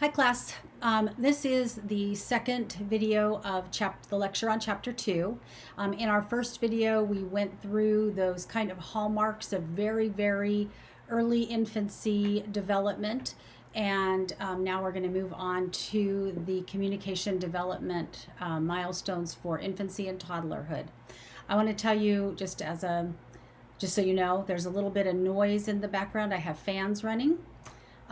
Hi class, this is the second video of the lecture on chapter 2. In our first video we went through those kind of hallmarks of very early infancy development, and now we're going to move on to the communication development milestones for infancy and toddlerhood. I want to tell you just so you know, there's a little bit of noise in the background. I have fans running.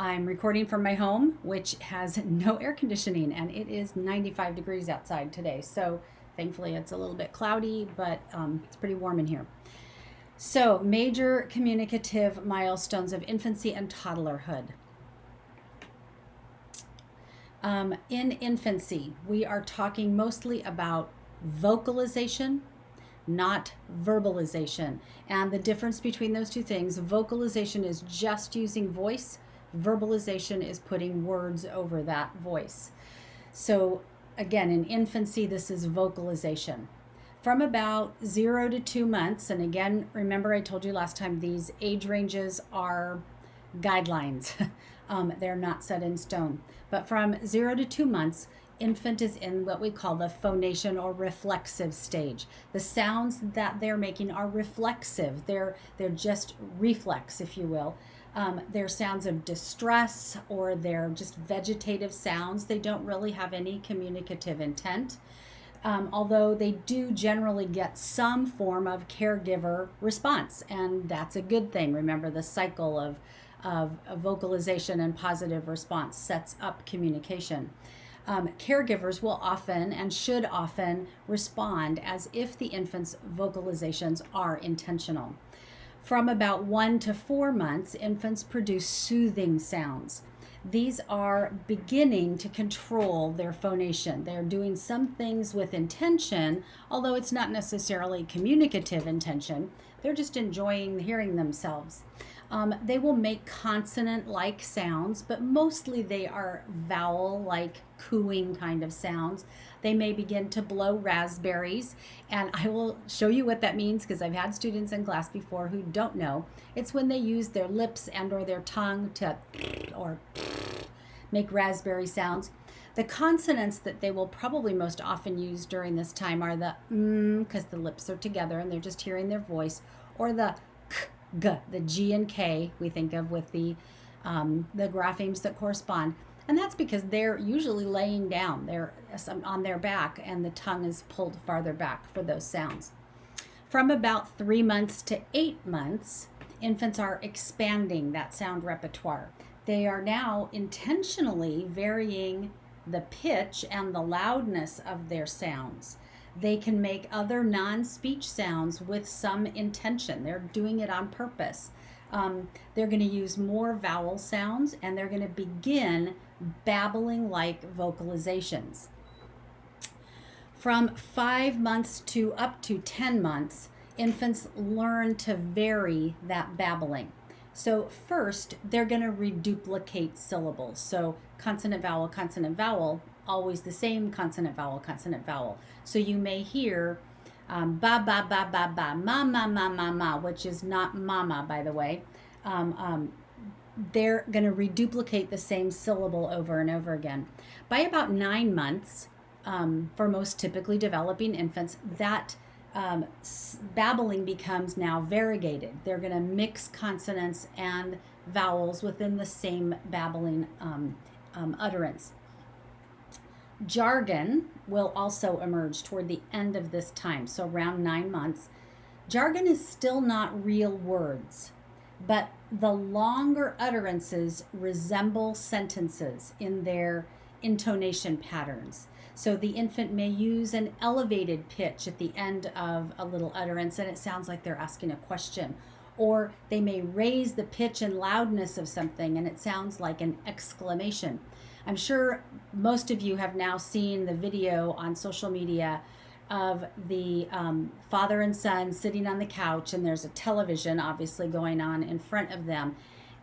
I'm recording from my home, which has no air conditioning, and it is 95 degrees outside today. So thankfully it's a little bit cloudy, but it's pretty warm in here. So major communicative milestones of infancy and toddlerhood. In infancy, we are talking mostly about vocalization, not verbalization. And the difference between those two things, vocalization is just using voice. Verbalization is putting words over that voice. So again, in infancy, this is vocalization. From about 0 to 2 months, and again, remember I told you last time, these age ranges are guidelines. They're not set in stone. But from 0 to 2 months, infant is in what we call the phonation or reflexive stage. The sounds that they're making are reflexive. They're just reflex, if you will. They're sounds of distress, or they're just vegetative sounds. They don't really have any communicative intent, although they do generally get some form of caregiver response, and that's a good thing. Remember, the cycle of vocalization and positive response sets up communication. Caregivers will often and should often respond as if the infant's vocalizations are intentional. From about 1 to 4 months, infants produce soothing sounds. These are beginning to control their phonation. They're doing some things with intention, although it's not necessarily communicative intention. They're just enjoying hearing themselves. They will make consonant-like sounds, but mostly they are vowel-like cooing kind of sounds. They may begin to blow raspberries, and I will show you what that means because I've had students in class before who don't know. It's when they use their lips and or their tongue to or make raspberry sounds. The consonants that they will probably most often use during this time are the because the lips are together and they're just hearing their voice, or the k, g, the G and K we think of with the graphemes that correspond. And that's because they're usually laying down. They're on their back and the tongue is pulled farther back for those sounds. From about 3 months to 8 months, infants are expanding that sound repertoire. They are now intentionally varying the pitch and the loudness of their sounds. They can make other non-speech sounds with some intention. They're doing it on purpose. They're going to use more vowel sounds, and they're going to begin babbling like vocalizations. From 5 months to up to 10 months, infants learn to vary that babbling. So first, they're going to reduplicate syllables. So consonant, vowel, always the same consonant, vowel. So you may hear ba, ba, ba, ba, ba, ma, ma, ma, ma, ma, which is not mama, by the way. They're going to reduplicate the same syllable over and over again. By about 9 months, for most typically developing infants, that babbling becomes now variegated. They're going to mix consonants and vowels within the same babbling utterance. Jargon will also emerge toward the end of this time, so around 9 months. Jargon is still not real words, but the longer utterances resemble sentences in their intonation patterns. So the infant may use an elevated pitch at the end of a little utterance, and it sounds like they're asking a question. Or they may raise the pitch and loudness of something, and it sounds like an exclamation. I'm sure most of you have now seen the video on social media of the father and son sitting on the couch, and there's a television obviously going on in front of them.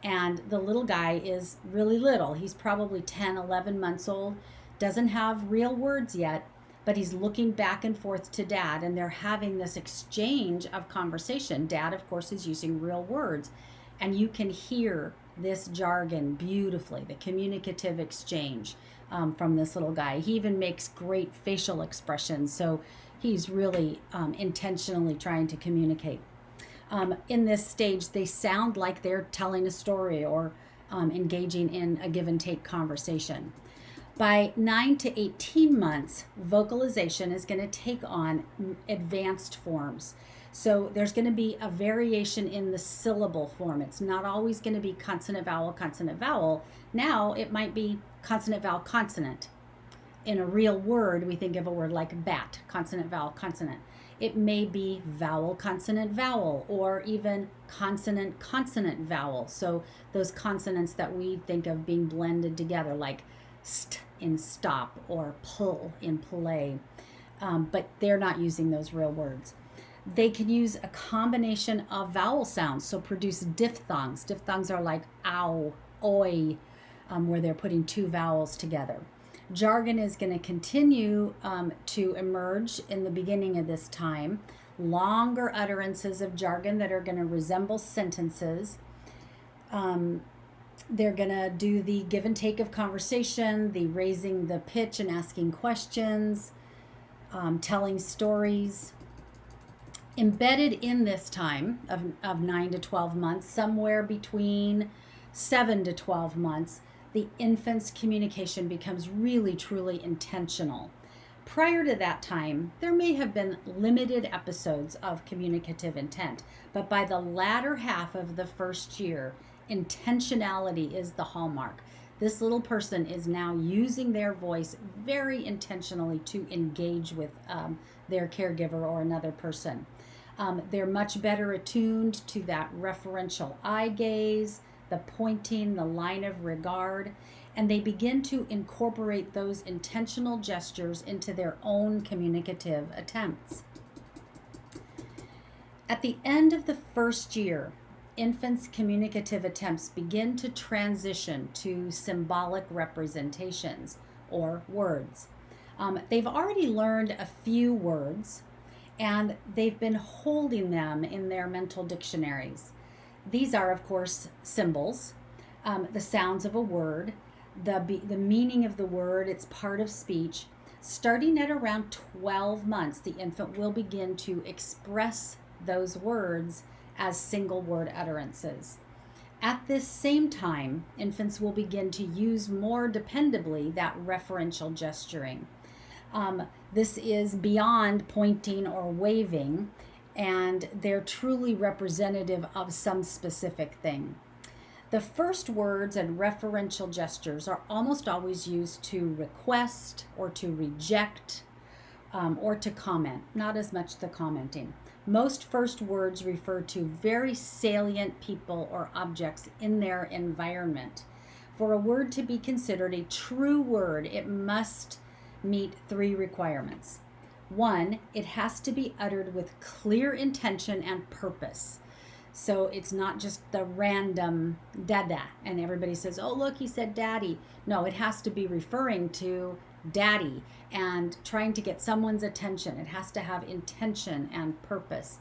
And the little guy is really little. He's probably 10, 11 months old, doesn't have real words yet, but he's looking back and forth to dad, and they're having this exchange of conversation. Dad, of course, is using real words, and you can hear this jargon beautifully, the communicative exchange from this little guy. He even makes great facial expressions, so he's really intentionally trying to communicate. In this stage, they sound like they're telling a story or engaging in a give and take conversation. By 9 to 18 months, vocalization is going to take on advanced forms. So there's going to be a variation in the syllable form. It's not always going to be consonant, vowel, consonant, vowel. Now it might be consonant, vowel, consonant. In a real word, we think of a word like bat, consonant, vowel, consonant. It may be vowel, consonant, vowel, or even consonant, consonant, vowel. So those consonants that we think of being blended together, like st in stop or pull in play, but they're not using those real words. They can use a combination of vowel sounds, so produce diphthongs. Diphthongs are like ow, oi, where they're putting two vowels together. Jargon is going to continue to emerge in the beginning of this time. Longer utterances of jargon that are going to resemble sentences. They're going to do the give and take of conversation, the raising the pitch and asking questions, telling stories. Embedded in this time of 9 to 12 months, somewhere between 7 to 12 months, the infant's communication becomes really, truly intentional. Prior to that time, there may have been limited episodes of communicative intent, but by the latter half of the first year, intentionality is the hallmark. This little person is now using their voice very intentionally to engage with their caregiver or another person. They're much better attuned to that referential eye gaze, the pointing, the line of regard, and they begin to incorporate those intentional gestures into their own communicative attempts. At the end of the first year, infants' communicative attempts begin to transition to symbolic representations or words. They've already learned a few words, and they've been holding them in their mental dictionaries. These are, of course, symbols, the sounds of a word, the meaning of the word, it's part of speech. Starting at around 12 months, the infant will begin to express those words as single word utterances. At this same time, infants will begin to use more dependably that referential gesturing. This is beyond pointing or waving, and they're truly representative of some specific thing. The first words and referential gestures are almost always used to request or to reject or to comment, not as much the commenting. Most first words refer to very salient people or objects in their environment. For a word to be considered a true word, it must meet 3 requirements. 1, it has to be uttered with clear intention and purpose. So it's not just the random dada, and everybody says, oh, look, he said daddy. No, it has to be referring to daddy and trying to get someone's attention. It has to have intention and purpose.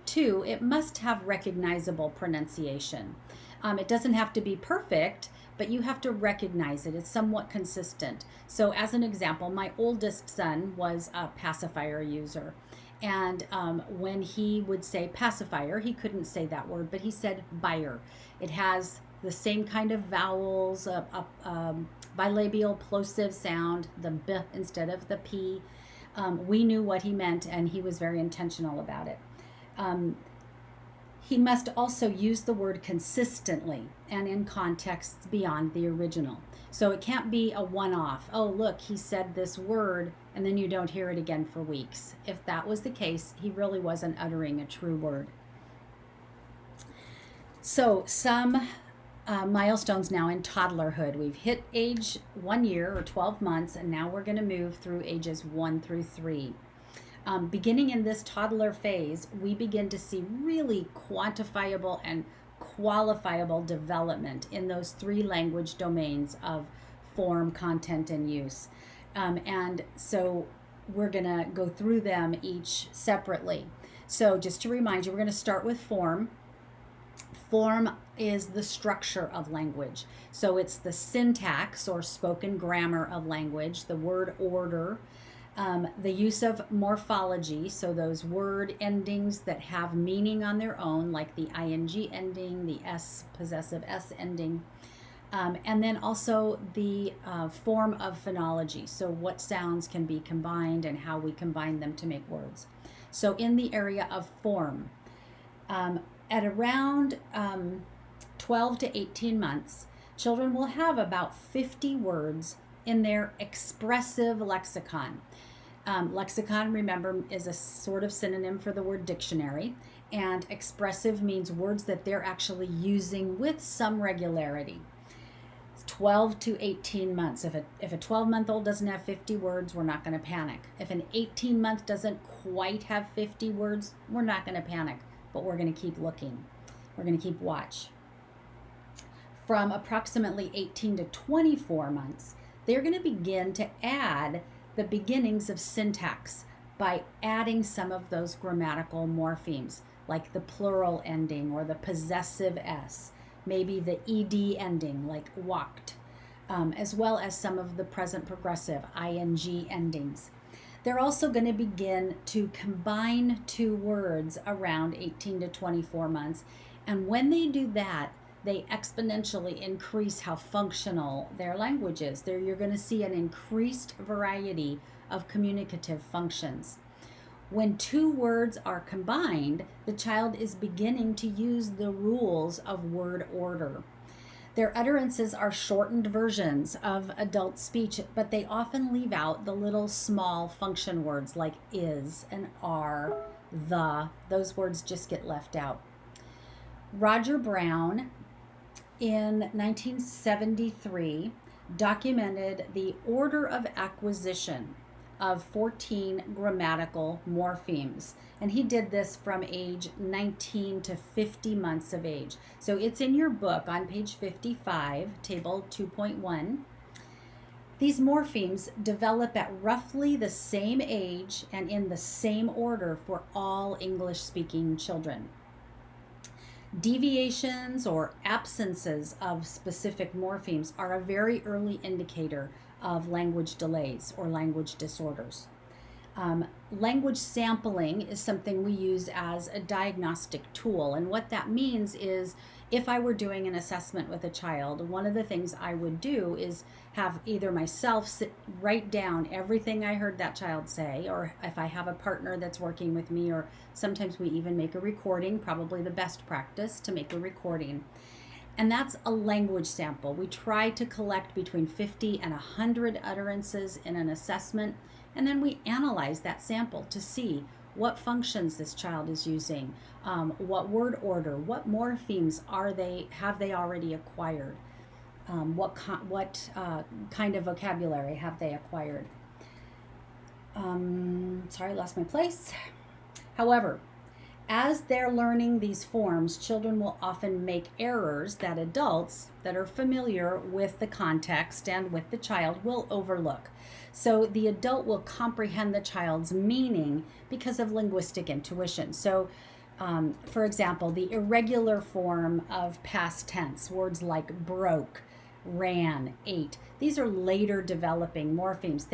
2, it must have recognizable pronunciation. It doesn't have to be perfect, but you have to recognize it. It's somewhat consistent. So as an example, my oldest son was a pacifier user. And when he would say pacifier, he couldn't say that word, but he said buyer. It has the same kind of vowels, bilabial plosive sound, the b instead of the p. We knew what he meant, and he was very intentional about it. He must also use the word consistently and in contexts beyond the original. So it can't be a one-off. Oh, look, he said this word, and then you don't hear it again for weeks. If that was the case, he really wasn't uttering a true word. So some milestones now in toddlerhood. We've hit age 1 year or 12 months, and now we're going to move through ages 1 through 3. Beginning in this toddler phase, we begin to see really quantifiable and qualifiable development in those 3 language domains of form, content, and use. And so we're going to go through them each separately. So just to remind you, we're going to start with form. Form is the structure of language. So it's the syntax or spoken grammar of language, the word order, the use of morphology, so those word endings that have meaning on their own, like the ing ending, the s, possessive s ending, and then also the form of phonology, so what sounds can be combined and how we combine them to make words. So in the area of form, at around 12 to 18 months, children will have about 50 words in their expressive lexicon. Lexicon, remember, is a sort of synonym for the word dictionary, and expressive means words that they're actually using with some regularity. 12 to 18 months. If a 12-month-old doesn't have 50 words, we're not going to panic. If an 18-month doesn't quite have 50 words, we're not going to panic, but we're going to keep looking. We're going to keep watch. From approximately 18 to 24 months, they're going to begin to add the beginnings of syntax by adding some of those grammatical morphemes, like the plural ending or the possessive s, maybe the ed ending, like walked, as well as some of the present progressive ing endings. They're also going to begin to combine two words around 18 to 24 months, and when they do that, they exponentially increase how functional their language is. There you're going to see an increased variety of communicative functions. When two words are combined, the child is beginning to use the rules of word order. Their utterances are shortened versions of adult speech, but they often leave out the little small function words like is and are, the. Those words just get left out. Roger Brown, in 1973, documented the order of acquisition of 14 grammatical morphemes. And he did this from age 19 to 50 months of age. So it's in your book on page 55, table 2.1. These morphemes develop at roughly the same age and in the same order for all English-speaking children. Deviations or absences of specific morphemes are a very early indicator of language delays or language disorders. Language sampling is something we use as a diagnostic tool, and what that means is if I were doing an assessment with a child, one of the things I would do is have either myself write down everything I heard that child say, or if I have a partner that's working with me, or sometimes we even make a recording, probably the best practice to make a recording. And that's a language sample. We try to collect between 50 and 100 utterances in an assessment, and then we analyze that sample to see what functions this child is using, what word order, what morphemes have they already acquired, what kind of vocabulary have they acquired. Sorry, I lost my place. However, as they're learning these forms, children will often make errors that adults that are familiar with the context and with the child will overlook. So the adult will comprehend the child's meaning because of linguistic intuition. So, for example, the irregular form of past tense, words like broke, ran, ate, these are later developing morphemes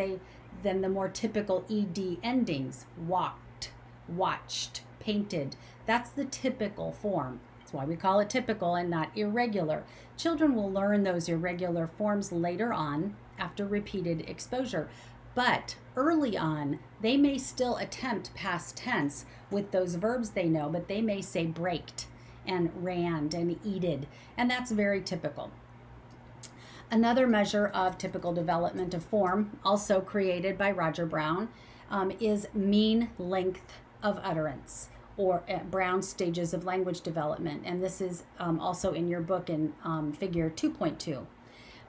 than the more typical ed endings, walked, watched, painted. That's the typical form. That's why we call it typical and not irregular. Children will learn those irregular forms later on after repeated exposure. But early on, they may still attempt past tense with those verbs they know, but they may say braked and ran and eated, and that's very typical. Another measure of typical development of form, also created by Roger Brown, is mean length of utterance, or Brown's stages of language development. And this is also in your book in figure 2.2.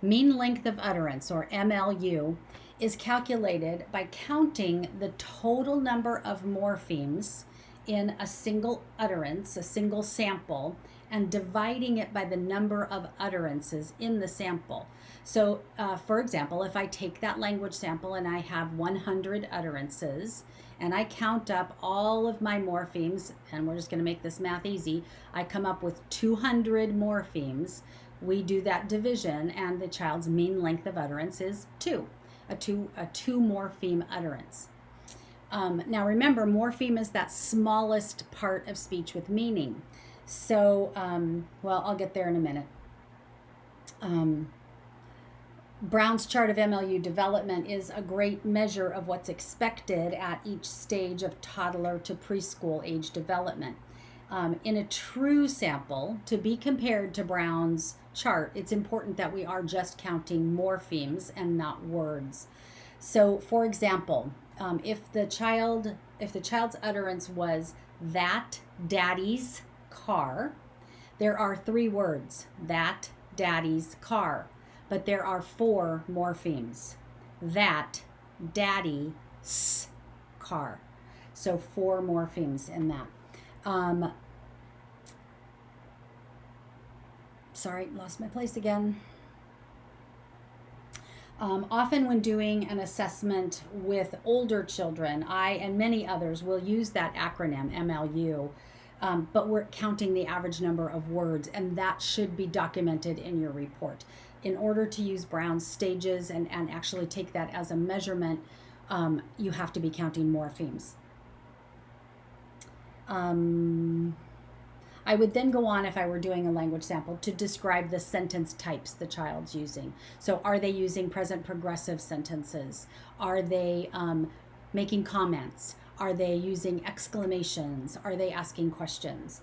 Mean length of utterance, or MLU, is calculated by counting the total number of morphemes in a single utterance, a single sample, and dividing it by the number of utterances in the sample. So, for example, if I take that language sample and I have 100 utterances, and I count up all of my morphemes, and we're just going to make this math easy, I come up with 200 morphemes. We do that division, and the child's mean length of utterance is 2, a two morpheme utterance. Now remember, morpheme is that smallest part of speech with meaning. So, well, I'll get there in a minute. Brown's chart of MLU development is a great measure of what's expected at each stage of toddler to preschool age development. In a true sample, to be compared to Brown's chart, it's important that we are just counting morphemes and not words. So, for example, if the child's utterance was "that daddy's car," there are 3 words: that daddy's car. But there are 4 morphemes: that daddy's car. So 4 morphemes in that. Sorry, lost my place again. Often when doing an assessment with older children, I and many others will use that acronym MLU, but we're counting the average number of words, and that should be documented in your report. In order to use Brown's stages and actually take that as a measurement, you have to be counting morphemes. I would then go on, if I were doing a language sample, to describe the sentence types the child's using. So are they using present progressive sentences? Are they making comments? Are they using exclamations? Are they asking questions?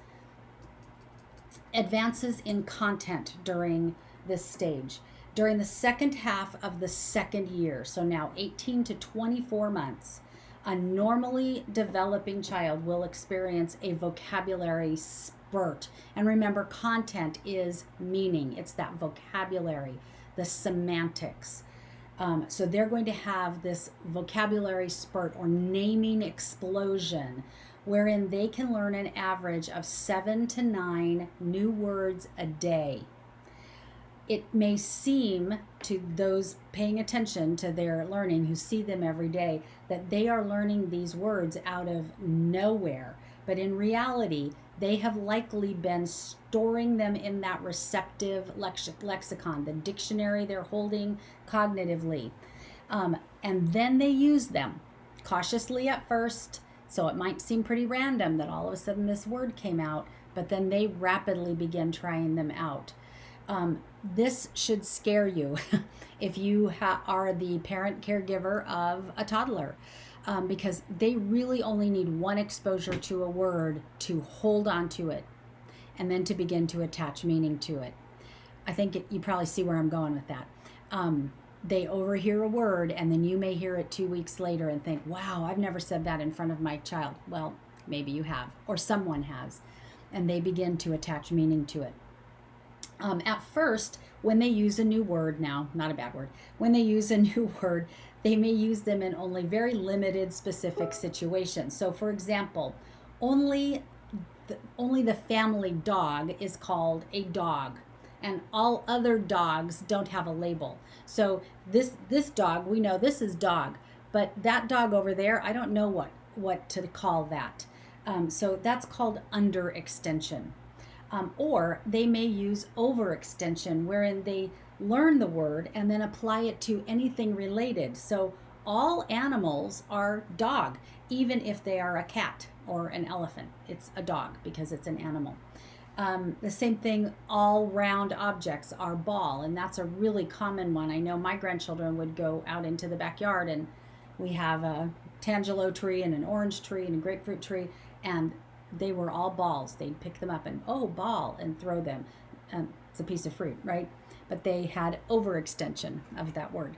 Advances in content during this stage. During the second half of the second year, so now 18 to 24 months, a normally developing child will experience a vocabulary spurt. And remember, content is meaning. It's that vocabulary, the semantics. So they're going to have this vocabulary spurt or naming explosion, wherein they can learn an average of 7 to 9 new words a day. It may seem to those paying attention to their learning, who see them every day, that they are learning these words out of nowhere. But in reality, they have likely been storing them in that receptive lexicon, the dictionary they're holding cognitively. And then they use them cautiously at first. So it might seem pretty random that all of a sudden this word came out, but then they rapidly begin trying them out. This should scare you if you are the parent caregiver of a toddler, because they really only need one exposure to a word to hold on to it and then to begin to attach meaning to it. I think you probably see where I'm going with that. They overhear a word, and then you may hear it 2 weeks later and think, wow, I've never said that in front of my child. Well, maybe you have, or someone has, and they begin to attach meaning to it. At first, when they use a new word, now, not a bad word, when they use a new word, they may use them in only very limited specific situations. So for example, only the family dog is called a dog, and all other dogs don't have a label. So this dog, we know this is dog, but that dog over there, I don't know what to call that. So that's called underextension. Or they may use overextension, wherein they learn the word and then apply it to anything related. So all animals are dog, even if they are a cat or an elephant. It's a dog because it's an animal. The same thing, all round objects are ball, and that's a really common one. I know my grandchildren would go out into the backyard, and we have a tangelo tree and an orange tree and a grapefruit tree, and they were all balls. They'd pick them up and, oh, ball, and throw them. It's a piece of fruit, right? But they had overextension of that word.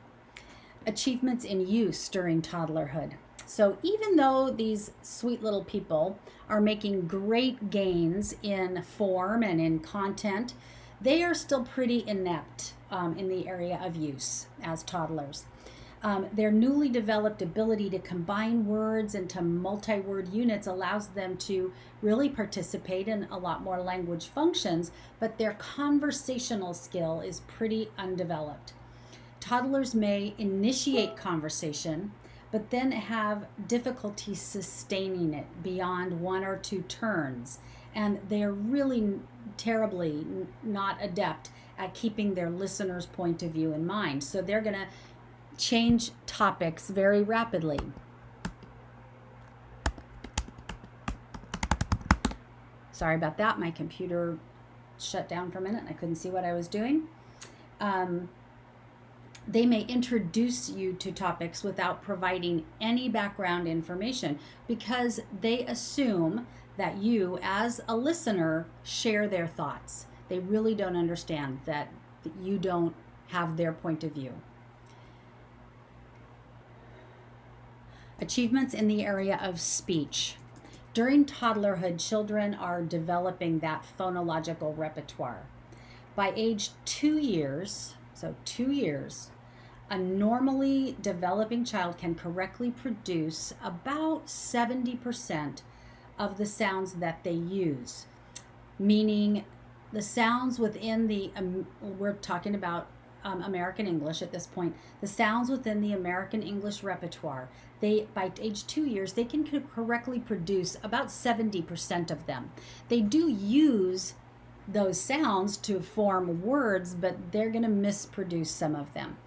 Achievements in use during toddlerhood. So even though these sweet little people are making great gains in form and in content, they are still pretty inept in the area of use as toddlers. Their newly developed ability to combine words into multi-word units allows them to really participate in a lot more language functions, but their conversational skill is pretty undeveloped. Toddlers may initiate conversation, but then have difficulty sustaining it beyond one or two turns. And they're really terribly not adept at keeping their listener's point of view in mind. So they're going to change topics very rapidly. Sorry about that. My computer shut down for a minute and I couldn't see what I was doing. They may introduce you to topics without providing any background information because they assume that you, as a listener, share their thoughts. They really don't understand that you don't have their point of view. Achievements in the area of speech. During toddlerhood, children are developing that phonological repertoire. By age 2 years, so 2 years, a normally developing child can correctly produce about 70% of the sounds that they use, meaning the sounds within the, we're talking about American English at this point, the sounds within the American English repertoire, they, by age 2 years, they can correctly produce about 70% of them. They do use those sounds to form words, but they're going to misproduce some of them.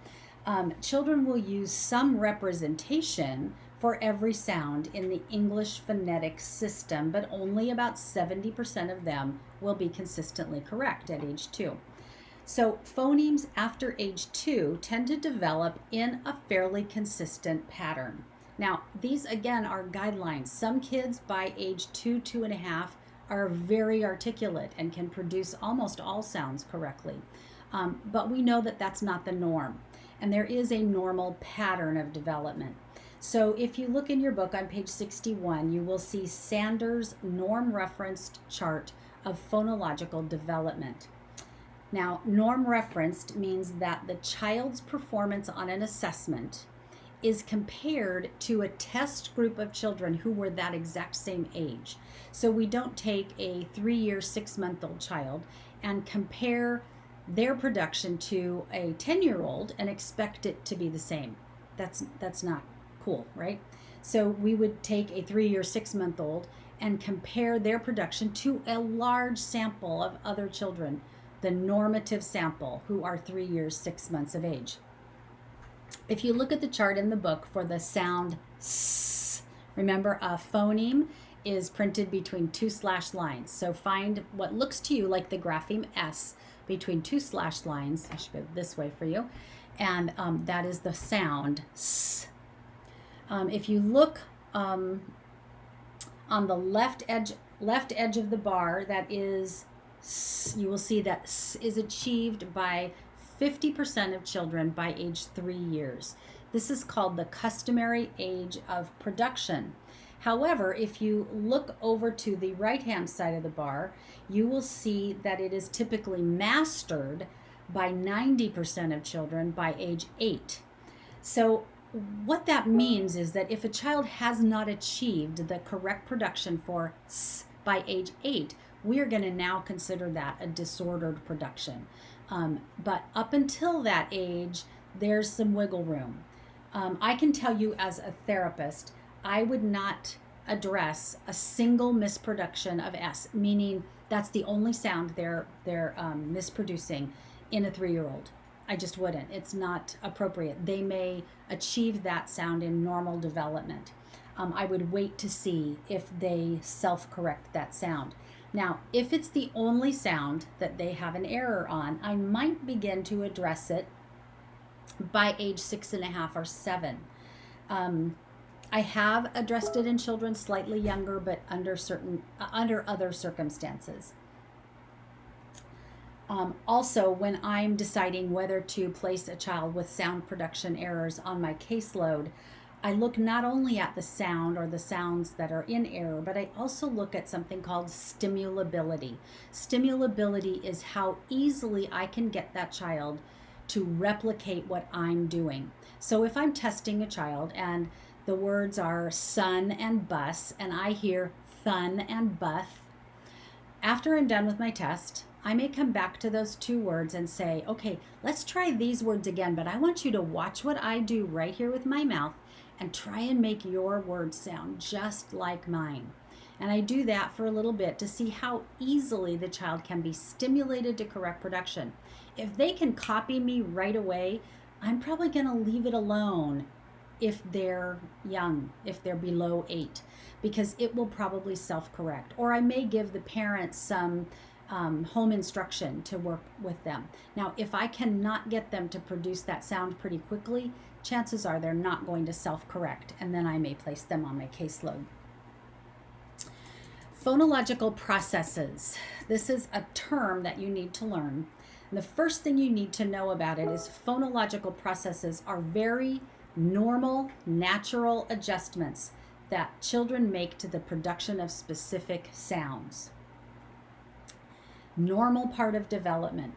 Children will use some representation for every sound in the English phonetic system, but only about 70% of them will be consistently correct at age 2. So phonemes after age 2 tend to develop in a fairly consistent pattern. Now, these again are guidelines. Some kids by age 2, 2.5 are very articulate and can produce almost all sounds correctly. But we know that that's not the norm. And there is a normal pattern of development. So if you look in your book on page 61, you will see Sanders' norm-referenced chart of phonological development. Now, norm-referenced means that the child's performance on an assessment is compared to a test group of children who were that exact same age. So we don't take a 3-year, 6-month-old child and compare their production to a 10-year-old and expect it to be the same. That's not cool, right? So we would take a 3-year, 6-month-old and compare their production to a large sample of other children, the normative sample, who are 3 years, 6 months of age. If you look at the chart in the book for the sound S, remember a phoneme is printed between 2 slash lines. So find what looks to you like the grapheme S between 2 slash lines. I should go this way for you. And that is the sound S. If you look on the left edge of the bar, that is S, you will see that S is achieved by 50% of children by age 3 years. This is called the customary age of production. However, if you look over to the right-hand side of the bar, you will see that it is typically mastered by 90% of children by age 8. So what that means is that if a child has not achieved the correct production for S by age 8, we are going to now consider that a disordered production. But up until that age, there's some wiggle room. I can tell you as a therapist, I would not address a single misproduction of S, meaning that's the only sound they're misproducing in a 3-year-old. I just wouldn't. It's not appropriate. They may achieve that sound in normal development. I would wait to see if they self-correct that sound. Now, if it's the only sound that they have an error on, I might begin to address it by age 6.5 or 7. I have addressed it in children slightly younger, but under other circumstances. Also, when I'm deciding whether to place a child with sound production errors on my caseload, I look not only at the sound or the sounds that are in error, but I also look at something called stimulability. Stimulability is how easily I can get that child to replicate what I'm doing. So if I'm testing a child and the words are sun and bus, and I hear thun and buth, after I'm done with my test, I may come back to those two words and say, okay, let's try these words again, but I want you to watch what I do right here with my mouth and try and make your words sound just like mine. And I do that for a little bit to see how easily the child can be stimulated to correct production. If they can copy me right away, I'm probably going to leave it alone if they're young, if they're below 8, because it will probably self-correct. Or I may give the parents some home instruction to work with them. Now, if I cannot get them to produce that sound pretty quickly, chances are they're not going to self-correct, and then I may place them on my caseload. Phonological processes. This is a term that you need to learn. And the first thing you need to know about it is phonological processes are very normal, natural adjustments that children make to the production of specific sounds. Normal part of development.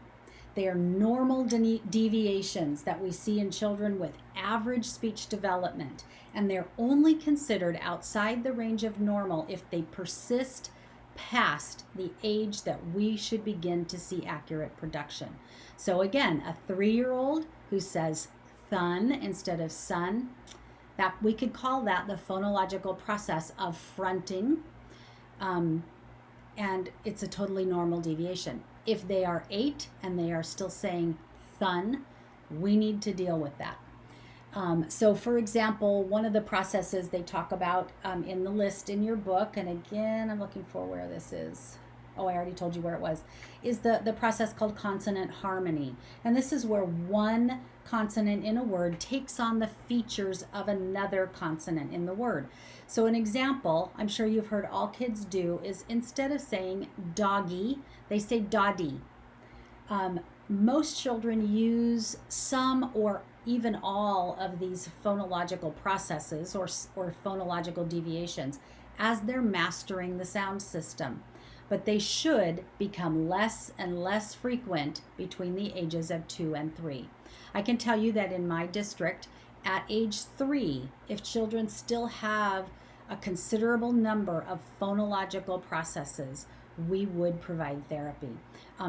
They are normal deviations that we see in children with average speech development, and they're only considered outside the range of normal if they persist past the age that we should begin to see accurate production. So again, a 3-year-old who says thun instead of sun, that we could call that the phonological process of fronting, and it's a totally normal deviation. If they are 8 and they are still saying thun, we need to deal with that. So for example, one of the processes they talk about in the list in your book, and again, I'm looking for where this is. Oh, I already told you where it was, is the process called consonant harmony. And this is where one consonant in a word takes on the features of another consonant in the word. So an example, I'm sure you've heard all kids do, is instead of saying doggy, they say doddy. Most children use some or even all of these phonological processes or phonological deviations as they're mastering the sound system. But they should become less and less frequent between the ages of 2 and 3. I can tell you that in my district, at age 3, if children still have a considerable number of phonological processes, we would provide therapy.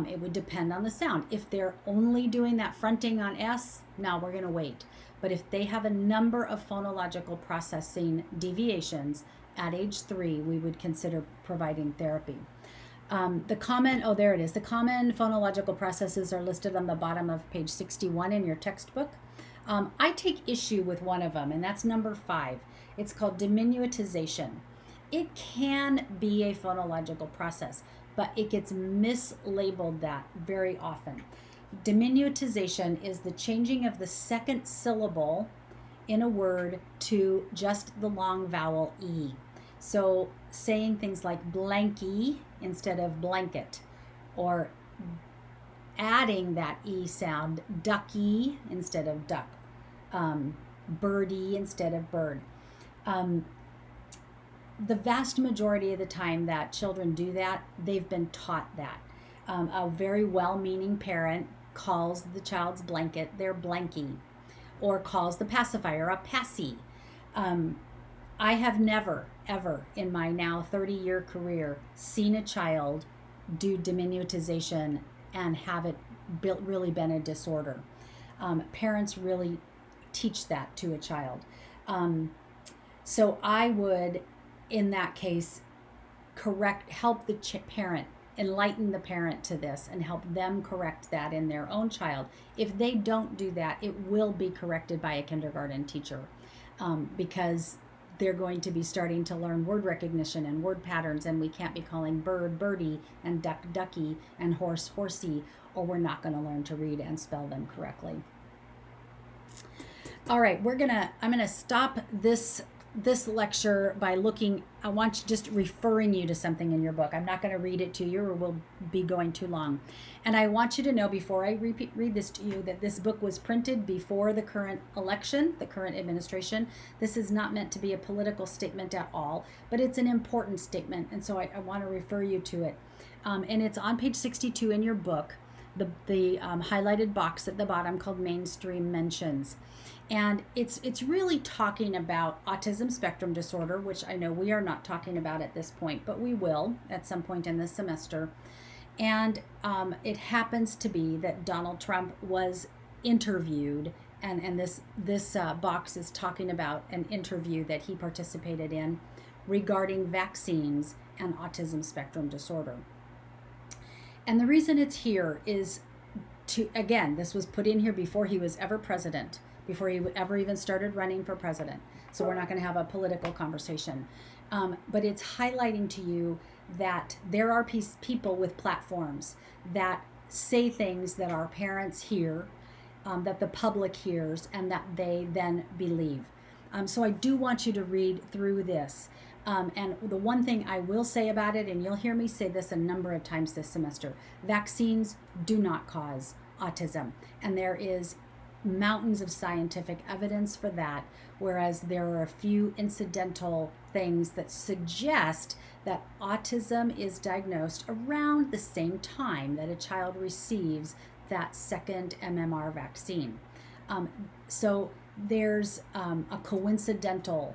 It would depend on the sound. If they're only doing that fronting on S, now we're going to wait. But if they have a number of phonological processing deviations at age 3, we would consider providing therapy. The common phonological processes are listed on the bottom of page 61 in your textbook. I take issue with one of them, and that's number 5. It's called diminutization. It can be a phonological process, but it gets mislabeled that very often. Diminutization is the changing of the second syllable in a word to just the long vowel E. So saying things like blanky instead of blanket, or adding that E sound, ducky instead of duck, birdie instead of bird. The vast majority of the time that children do that, they've been taught that. A very well-meaning parent calls the child's blanket their blankie, or calls the pacifier a passy. I have never, ever in my now 30-year career seen a child do diminutization and have it really been a disorder. Parents really teach that to a child. So I would, in that case, help the parent, enlighten the parent to this and help them correct that in their own child. If they don't do that, it will be corrected by a kindergarten teacher, because they're going to be starting to learn word recognition and word patterns, and we can't be calling bird birdie and duck ducky and horse horsey, or we're not going to learn to read and spell them correctly. All right, I'm gonna stop this lecture by I want you just referring you to something in your book. I'm not going to read it to you, or we'll be going too long. And I want you to know before I read this to you that this book was printed before the current election, the current administration. This is not meant to be a political statement at all, but it's an important statement, and so I want to refer you to it. And it's on page 62 in your book. the highlighted box at the bottom called Mainstream Mentions. And it's really talking about autism spectrum disorder, which I know we are not talking about at this point, but we will at some point in this semester. And it happens to be that Donald Trump was interviewed, and this box is talking about an interview that he participated in regarding vaccines and autism spectrum disorder. And the reason it's here is to, again, this was put in here before he was ever president, before he ever even started running for president. So we're not going to have a political conversation. But it's highlighting to you that there are people with platforms that say things that our parents hear, that the public hears, and that they then believe. So I do want you to read through this. And the one thing I will say about it, and you'll hear me say this a number of times this semester, vaccines do not cause autism. And there is mountains of scientific evidence for that, whereas there are a few incidental things that suggest that autism is diagnosed around the same time that a child receives that second MMR vaccine. So there's a coincidental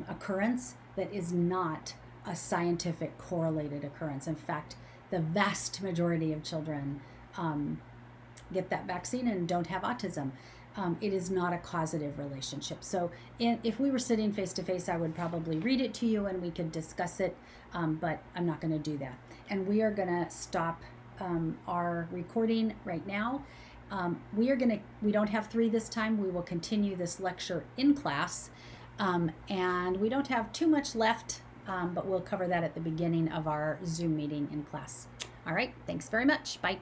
occurrence that is not a scientific correlated occurrence. In fact, the vast majority of children get that vaccine and don't have autism. It is not a causative relationship. So if we were sitting face to face, I would probably read it to you and we could discuss it, but I'm not going to do that. And we are going to stop our recording right now. We don't have 3 this time. We will continue this lecture in class. And we don't have too much left, but we'll cover that at the beginning of our Zoom meeting in class. All right, thanks very much. Bye.